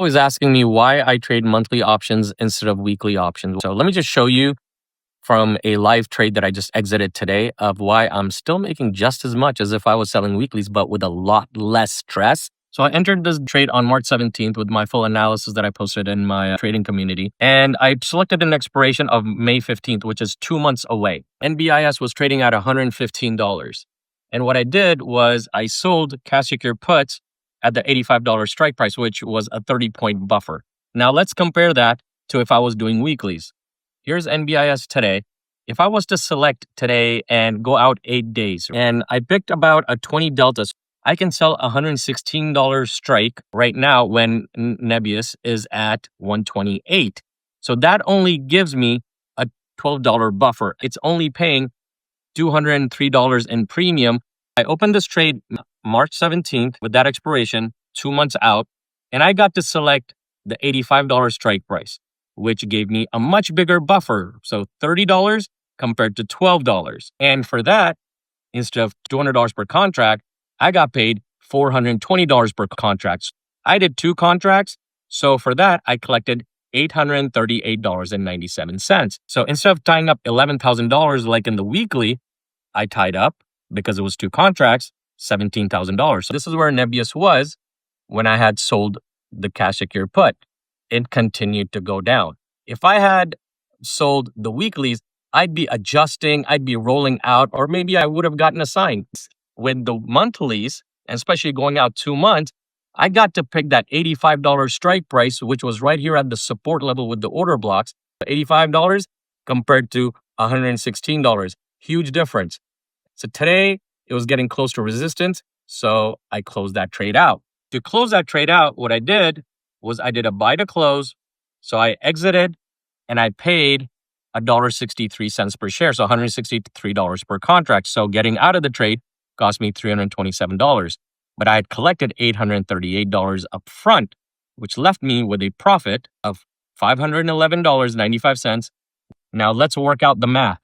Always asking me why I trade monthly options instead of weekly options. So let me just show you from a live trade that I just exited today of why I'm still making just as much as if I was selling weeklies, but with a lot less stress. So I entered this trade on March 17th with my full analysis that I posted in my trading community. And I selected an expiration of May 15th, which is 2 months away. NBIS was trading at $115. And what I did was I sold cash secure puts at the $85 strike price, which was a 30-point buffer. Now let's compare that to if I was doing weeklies. Here's NBIS today. If I was to select today and go out 8 days, and I picked about a 20 deltas, I can sell a $116 strike right now when Nebius is at 128. So that only gives me a $12 buffer. It's only paying $203 in premium. I opened this trade March 17th with that expiration 2 months out, and I got to select the $85 strike price, which gave me a much bigger buffer. So $30 compared to $12. And for that, instead of $200 per contract, I got paid $420 per contract. I did 2 contracts. So for that, I collected $838.97. So instead of tying up $11,000 like in the weekly, I tied up, because it was 2 contracts, $17,000. So this is where Nebius was when I had sold the cash secure put. It continued to go down. If I had sold the weeklies, I'd be adjusting, I'd be rolling out, or maybe I would have gotten a sign. With the monthlies, and especially going out 2 months, I got to pick that $85 strike price, which was right here at the support level with the order blocks. $85 compared to $116. Huge difference. So today, it was getting close to resistance, so I closed that trade out. To close that trade out, what I did was I did a buy to close. So I exited and I paid $1.63 per share, so $163 per contract. So getting out of the trade cost me $327. But I had collected $838 up front, which left me with a profit of $511.95. Now let's work out the math.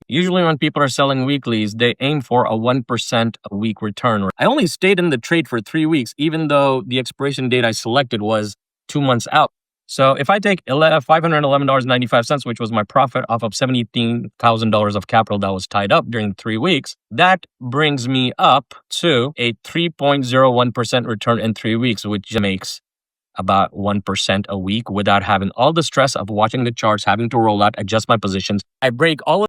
Usually when people are selling weeklies, they aim for a 1% a week return. I only stayed in the trade for 3 weeks, even though the expiration date I selected was 2 months out. So if I take $511.95, which was my profit off of $17,000 of capital that was tied up during 3 weeks, that brings me up to a 3.01% return in 3 weeks, which makes about 1% a week without having all the stress of watching the charts, having to roll out, adjust my positions. I break all of